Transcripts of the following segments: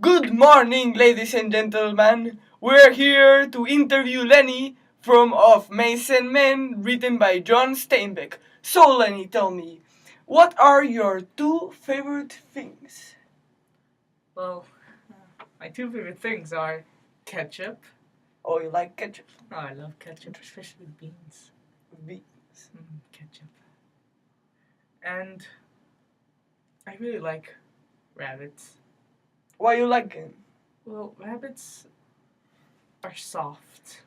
Good morning, ladies and gentlemen. We're here to interview Lenny from Of Mason Men, written by John Steinbeck. So, Lenny, tell me, what are your two favorite things? Well, my two favorite things are ketchup. Oh, you like ketchup? Oh, I love ketchup, especially with beans. Beans. Ketchup. And I really like rabbits. Why you like them? Well, rabbits are soft.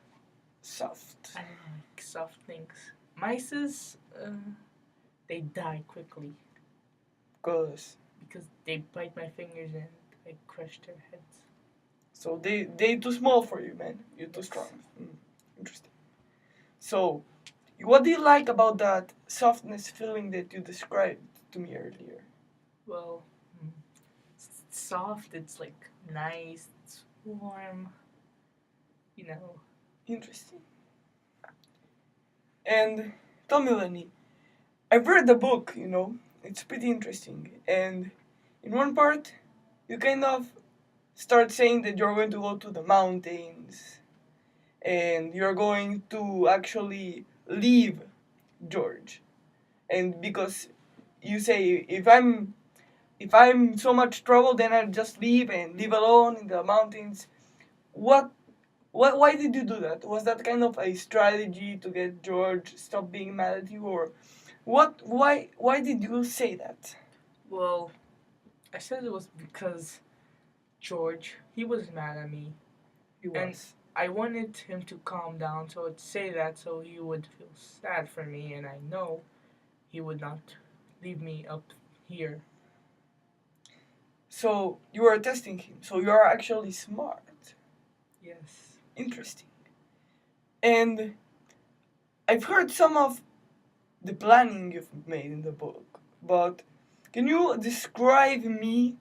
Soft. I like soft things. Mice's, they die quickly Cause because they bite my fingers and I crush their heads. so they too small for you, man. You're too Yes. strong. Interesting. So, what do you like about that softness feeling that you described to me earlier? Well, it's soft, it's like nice, it's warm. You know, Interesting. And tell me, Lenny, I've read the book, it's pretty interesting. And in one part, you kind of start saying that you're going to go to the mountains and you're going to actually leave George. And because you say, if I'm so much trouble, then I'll just leave and live alone in the mountains. What why did you do that? Was that kind of a strategy to get George stop being mad at you, or what? Why did you say that? well, I said it was because George, he was mad at me. He And was. I wanted him to calm down, so I'd say that so he would feel sad for me, and I know he would not leave me up here. So you were testing him. So you are actually smart. Yes. Interesting. And I've heard some of the planning you've made in the book, but can you describe me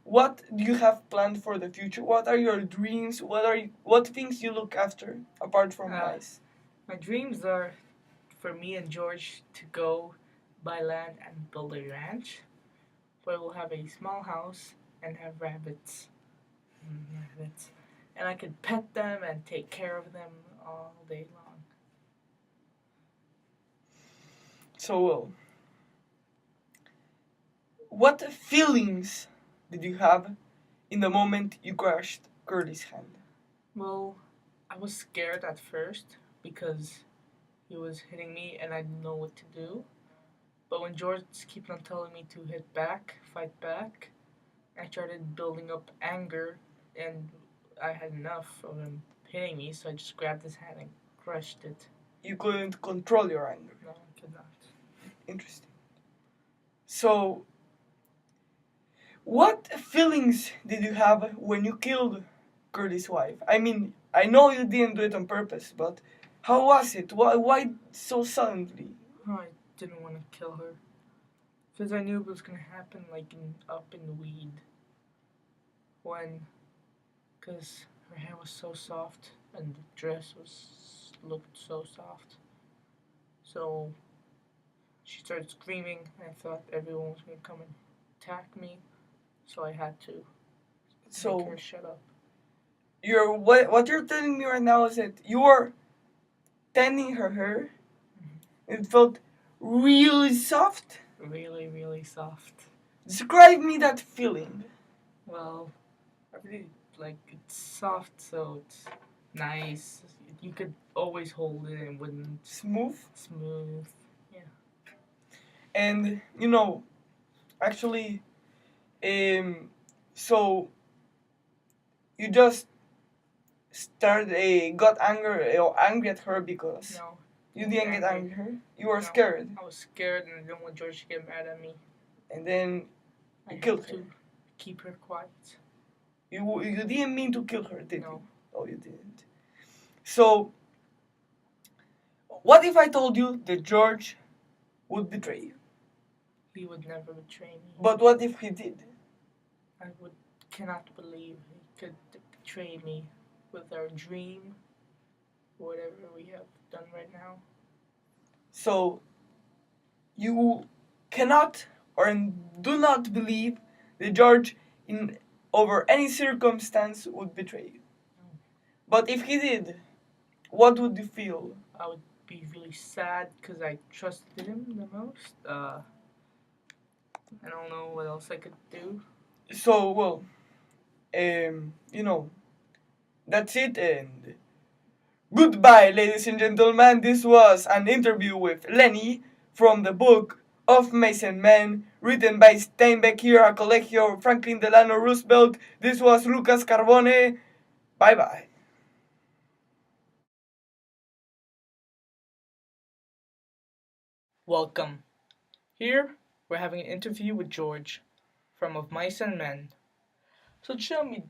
what do you have planned for the future? What are your dreams? What things you look after apart from mice? My dreams are for me and George to go buy land and build a ranch where we'll have a small house and have rabbits. Rabbits. And I could pet them and take care of them all day long. So well, what feelings did you have in the moment you crushed Curly's hand? Well, I was scared at first because he was hitting me and I didn't know what to do. But when George kept on telling me to hit back, fight back, I started building up anger and I had enough of him hitting me, so I just grabbed his hand and crushed it. You couldn't control your anger. No, I could not. Interesting. So, what feelings did you have when you killed Curly's wife? I mean, I know you didn't do it on purpose, but how was it? Why so suddenly? I didn't want to kill her because I knew it was gonna happen, like up in the weed. When, because her hair was so soft and the dress looked so soft. So she started screaming, and I thought everyone was gonna come and attack me, so I had to make her shut up. What you're telling me right now is that you were tending her hair. It felt really soft. Really, really soft. Describe me that feeling. Well, I really like it's soft, so it's nice. You could always hold it and wouldn't Smooth. Yeah. And actually, so you just got angry at her because No. you didn't get angry at her. You were scared, I was scared and I didn't want George to get mad at me. and then I killed had to keep her quiet. you didn't mean to kill her, did No. you? Oh, you didn't. So, what if I told you that George would betray you? He would never betray me. But what if he did? I cannot believe he could betray me with our dream, whatever we have done right now. So, you cannot or do not believe that George in over any circumstance would betray you. But if he did, what would you feel? I would be really sad because I trusted him the most. I don't know what else I could do. So, well, you know, that's it, and goodbye, ladies and gentlemen. This was an interview with Lenny from the book of Mason Men, written by Steinbeck here, a collegio of Franklin Delano Roosevelt. This was Lucas Carbone. Bye bye. Welcome. Here, we're having an interview with George from Of Mice and Men. So tell me,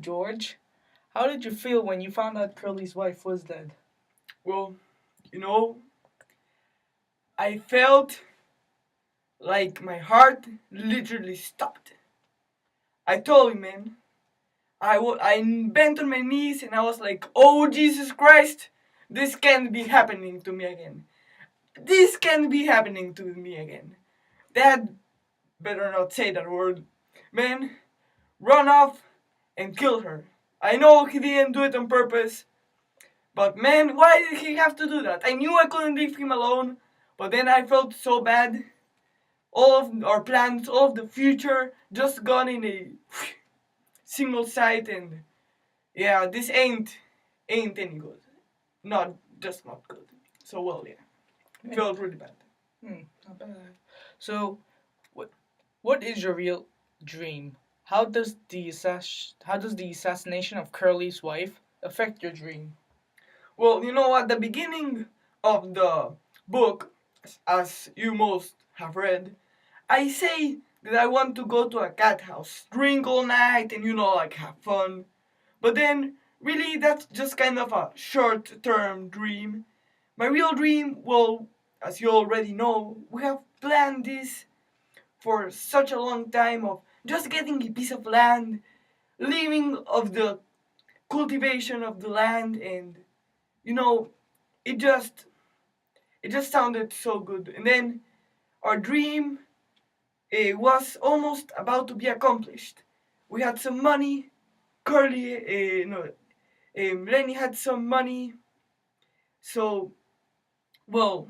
George, how did you feel when you found out Curly's wife was dead? Well, you know, I felt like my heart literally stopped. I told you, man. I bent on my knees and I was like, oh Jesus Christ, this can't be happening to me again. This can't be happening to me again. Dad better not say that word. Man, run off and kill her. I know he didn't do it on purpose, but man, why did he have to do that? I knew I couldn't leave him alone, but then I felt so bad. All of our plans, all of the future, just gone in a single sight, and yeah, this ain't any good. Not just not good. So well, yeah, felt really bad. Not bad. So, what is your real dream? How does the assassination of Curly's wife affect your dream? Well, you know, at the beginning of the book, as you most have read, I say that I want to go to a cat house, drink all night, and like have fun. But then, really, that's just kind of a short-term dream. My real dream, well, as you already know, we have planned this for such a long time of just getting a piece of land, living of the cultivation of the land, and you know, it just it just sounded so good. And then our dream was almost about to be accomplished. We had some money. Curly, no, Lenny had some money. So, well,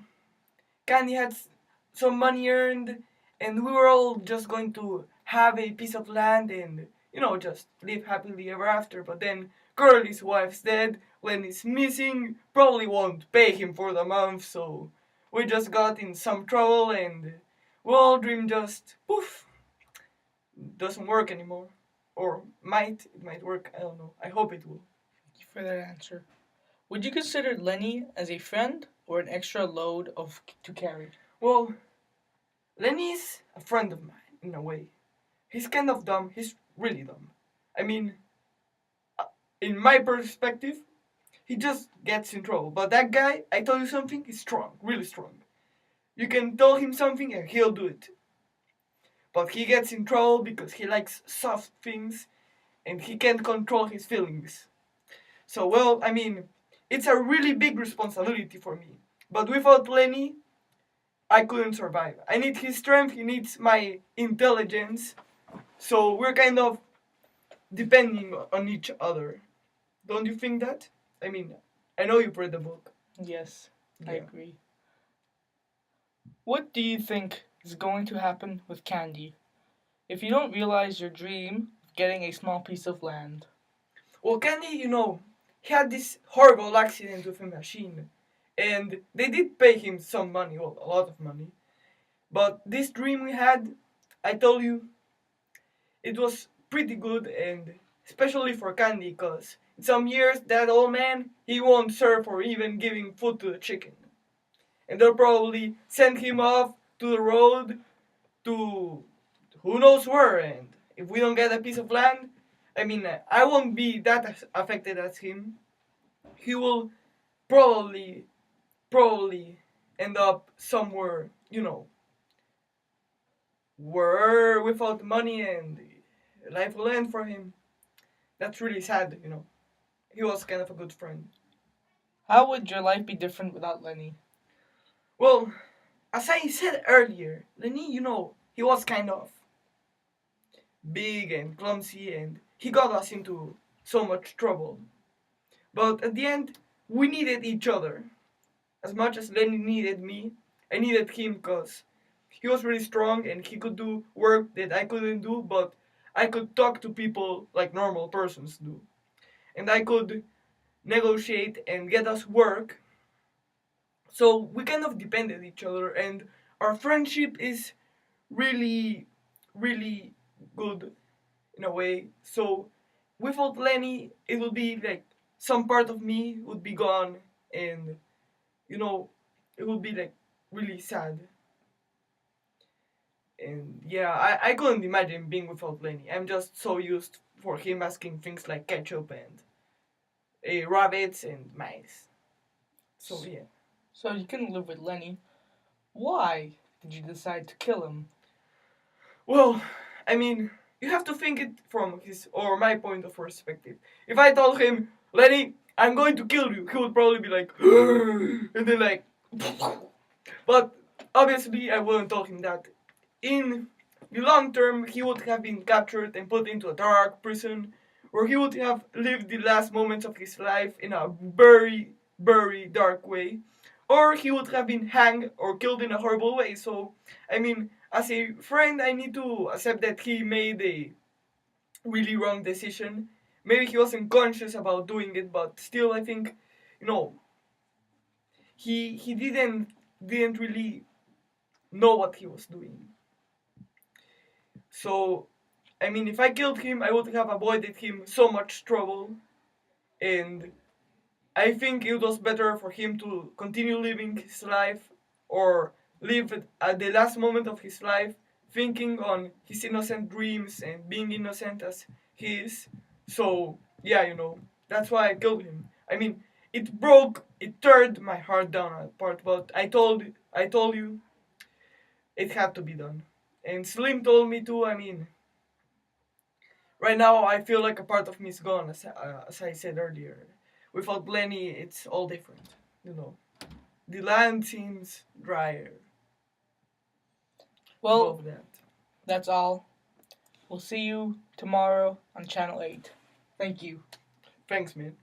Candy had some money earned, and we were all just going to have a piece of land and, just live happily ever after. But then Curly's wife's dead, Lenny's missing, probably won't pay him for the month, so we just got in some trouble, and well, dream just poof, doesn't work anymore. Or it might work, I don't know. I hope it will. Thank you for that answer. Would you consider Lenny as a friend or an extra load to carry? Well, Lenny's a friend of mine, in a way. He's kind of dumb. He's really dumb. I mean, in my perspective, he just gets in trouble. But that guy, I tell you something, he's strong, really strong. You can tell him something and he'll do it. But he gets in trouble because he likes soft things and he can't control his feelings. So, well, I mean, it's a really big responsibility for me. But without Lenny, I couldn't survive. I need his strength, he needs my intelligence. So we're kind of depending on each other. Don't you think that? I mean, I know you've read the book. Yes, I agree. What do you think is going to happen with Candy if you don't realize your dream of getting a small piece of land? Well, Candy, he had this horrible accident with a machine, and they did pay him some money, well, a lot of money. But this dream we had, I told you, it was pretty good, and especially for Candy, because in some years that old man, he won't serve or even giving food to the chicken. And they'll probably send him off to the road to who knows where, and if we don't get a piece of land, I mean, I won't be that affected as him. He will probably, probably end up somewhere, where without money and life will end for him. That's really sad. He was kind of a good friend. How would your life be different without Lenny? Well, as I said earlier, Lenny, he was kind of big and clumsy, and he got us into so much trouble. But at the end, we needed each other. As much as Lenny needed me, I needed him because he was really strong and he could do work that I couldn't do, but I could talk to people like normal persons do. And I could negotiate and get us work. So we kind of depended each other, and our friendship is really, really good in a way. So without Lenny, it would be like some part of me would be gone, and you know, it would be like really sad. And yeah, I couldn't imagine being without Lenny. I'm just so used for him asking things like ketchup and rabbits and mice. So yeah. So you couldn't live with Lenny. Why did you decide to kill him? Well, I mean, you have to think it from his or my point of perspective. If I told him, Lenny, I'm going to kill you, he would probably be like, and then like, but obviously I wouldn't tell him that. In the long term, he would have been captured and put into a dark prison where he would have lived the last moments of his life in a very, very dark way. Or he would have been hanged or killed in a horrible way. So, I mean, as a friend, I need to accept that he made a really wrong decision. Maybe he wasn't conscious about doing it, but still, I think, you know, he didn't really know what he was doing. So, I mean, if I killed him, I would have avoided him so much trouble, and I think it was better for him to continue living his life or live at the last moment of his life thinking on his innocent dreams and being innocent as he is. So, yeah, that's why I killed him. I mean, it turned my heart down apart, but I told you, it had to be done. And Slim told me too, I mean, right now I feel like a part of me is gone, as I said earlier. Without Lenny, it's all different, you know. The land seems drier Well, above that. that's all. We'll see you tomorrow on Channel 8. Thank you. Thanks, man.